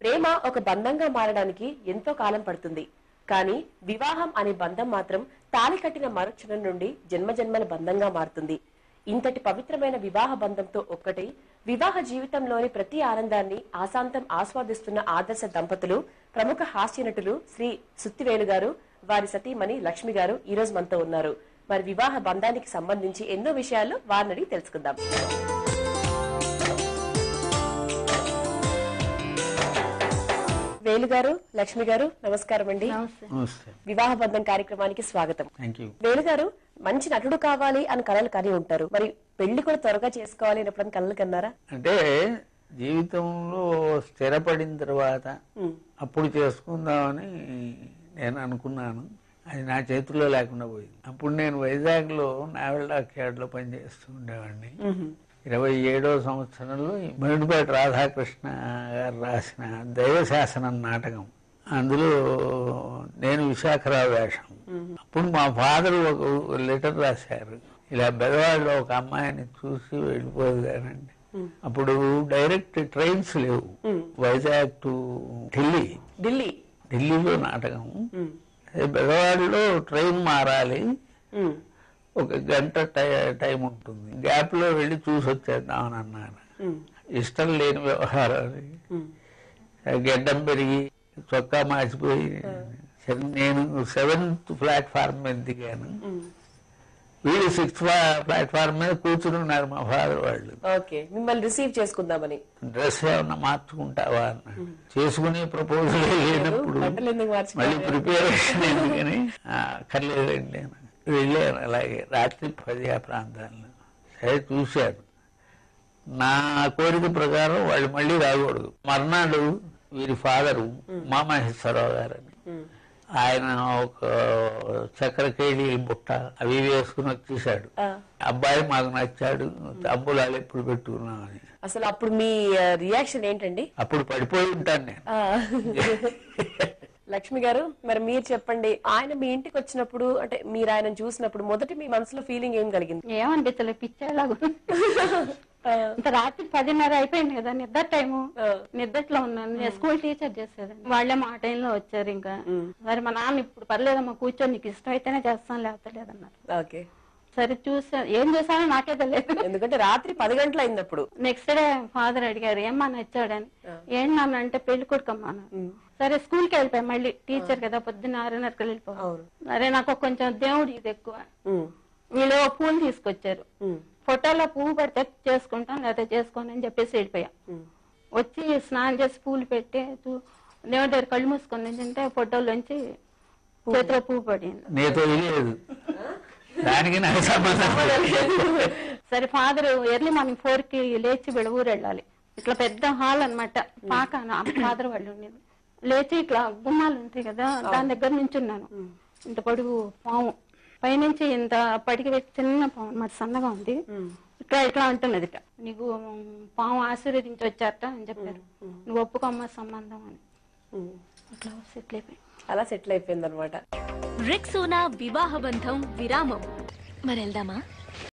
ప్రేమ ఒక బంధంగా మారడానికి ఎంతో కాలం పడుతుంది. కానీ వివాహం అనే బంధం మాత్రం తాళి కట్టిన మరుక్షణం నుండి జన్మజన్మల బంధంగా మారుతుంది. ఇంతటి పవిత్రమైన వివాహ బంధంతో ఒక్కటై వివాహ జీవితంలోని ప్రతి ఆనందాన్ని ఆశాంతం ఆస్వాదిస్తున్న ఆదర్శ దంపతులు ప్రముఖ హాస్య నటులు శ్రీ సుత్తివేలు గారు, వారి సతీమణి లక్ష్మి గారు ఈ రోజు మనతో ఉన్నారు. మరి వివాహ బంధానికి సంబంధించి ఎన్నో విషయాలు వారిని తెలుసుకుందాం. వేలు గారు, లక్ష్మి గారు, నమస్కారం అండి. వివాహ బంధం కార్యక్రమానికి స్వాగతం. వేలు గారు, మంచి నటుడు కావాలి అని కలలు కని ఉంటారు. మరి పెళ్లి కూడా త్వరగా చేసుకోవాలి అని ఎప్పుడైనా కలలు కన్నారా? అంటే జీవితంలో స్థిరపడిన తర్వాత అప్పుడు చేసుకుందామని నేను అనుకున్నాను. అది నా చేతుల్లో లేకుండా పోయింది. అప్పుడు నేను వైజాగ్ లో నావెల్ డాక్ యార్డ్ లో పనిచేస్తూ ఉండేవాడిని. 27వ సంవత్సరంలో మేడుపేట రాధాకృష్ణ గారు రాసిన దైవశాసనం నాటకం, అందులో నేను విశాఖరావు వేషం. అప్పుడు మా ఫాదర్ ఒక లెటర్ రాశారు, ఇలా బెదవాడలో ఒక అమ్మాయిని చూసి వెళ్ళిపోదు కానండి. అప్పుడు డైరెక్ట్ ట్రైన్స్ లేవు, వైజాగ్ టు ఢిల్లీలో నాటకం. బెదవాడలో ట్రైన్ మారాలి, ఒక గంట టైం ఉంటుంది, గ్యాప్ లో వెళ్ళి చూసి వచ్చేద్దామని అన్నాను. ఇష్టం లేని వ్యవహారాలు, గడ్డం పెరిగి చొక్కా మార్చిపోయి నేను 7th ప్లాట్ఫారం మీద దిగాను. వీళ్ళు 6th ప్లాట్ఫారం మీద కూర్చుని ఉన్నారు మా ఫాదర్ వాళ్ళు. మిమ్మల్ని రిసీవ్ చేసుకుందామని. డ్రెస్ ఏమన్నా మార్చుకుంటావా అన్నాడు. చేసుకునే ప్రపోజల్ లేనప్పుడు మళ్ళీ ప్రిపేరేషన్ ఎందుకని అక్కర్లేదండి వెళ్ళాను. అలాగే రాత్రి 10 ఆ ప్రాంతాల్లో. సరే చూశారు, నా కోరిక ప్రకారం వాళ్ళు మళ్ళీ రాకూడదు. మర్నాడు వీరి ఫాదరు ఉమామహేశ్వరరావు గారని, ఆయన ఒక చక్రకేళి బుట్ట అవి వేసుకుని వచ్చేసాడు. అబ్బాయి మాకు నచ్చాడు, తంబులాలు ఎప్పుడు పెట్టుకున్నామని. అసలు అప్పుడు మీ రియాక్షన్ ఏంటండి? అప్పుడు పడిపోయి ఉంటాను నేను. లక్ష్మి గారు, మరి మీరు చెప్పండి, ఆయన మీ ఇంటికి వచ్చినప్పుడు, అంటే మీరు ఆయన చూసినప్పుడు మొదటి మీ మనసులో ఫీలింగ్ ఏం కలిగింది? ఏమనిపించలే, పిచ్చేలాగా. ఇంత రాత్రి 10:30 అయిపోయింది కదా, నిద్ర టైము. నిద్రలో ఉన్నాను, నేను స్కూల్ టీచర్ చేసేదాన్ని. వాళ్ళేమో ఆ టైంలో వచ్చారు. ఇంకా మరి మా నాన్న ఇప్పుడు పర్లేదమ్మా కూర్చొని, నీకు ఇష్టం అయితేనే చేస్తాను లేకపోతే లేదన్నారు. ఓకే, సరే చూసా, ఏం చేశానో నాకే తెలియదు, ఎందుకంటే రాత్రి 10 గంటలు అయింది. అప్పుడు నెక్స్ట్ డే ఫాదర్ అడిగారు, ఏమ్మా నచ్చాడని. ఏంటి నాన్న అంటే, పెళ్లి కొడుకమ్మా. సరే స్కూల్ కి వెళ్ళిపోయా, మళ్ళీ టీచర్ కదా, పొద్దున్న 6:30కి వెళ్ళిపోవాలి. సరే నాకు కొంచెం దేవుడు ఇది ఎక్కువ. వీళ్ళు పూలు తీసుకొచ్చారు, ఫోటోలో పువ్వు పడితే చేసుకుంటాం లేకపోతే చేసుకోని అని చెప్పేసి వెళ్ళిపోయా. వచ్చి స్నానం చేసి పూలు పెట్టి దేవుడి దగ్గర కళ్ళు మూసుకొని తింటే ఫోటోలోంచి చేతిలో పువ్వు పడింది. సరే ఫాదర్ ఎర్లీ మార్నింగ్ 4కి లేచి ఊరు వెళ్ళాలి. ఇట్లా పెద్ద హాల్ అనమాట, పాక ఫాదర్ వాళ్ళు ఉండేది. లేచి ఇట్లా గుమ్మాలు ఉంటాయి కదా, దాని దగ్గర నుంచి ఉన్నాను. ఇంత పొడుగు పాము, పైనుంచి ఇంత పడికి పెట్టి చిన్న పాము అన్నమాట, సన్నగా ఉంది. ఇట్లా ఇట్లా అంటున్నది, నీకు పాము ఆశీర్వదించి వచ్చారట అని చెప్పారు, నువ్వు ఒప్పుకోమ్మ సంబంధం అని. అట్లా సెటిల్ అయిపోయింది. అలా సెటిల్ అయిపోయింది అనమాట. రెక్సోనా వివాహ బంధం విరామం. మరి వెళ్దామా?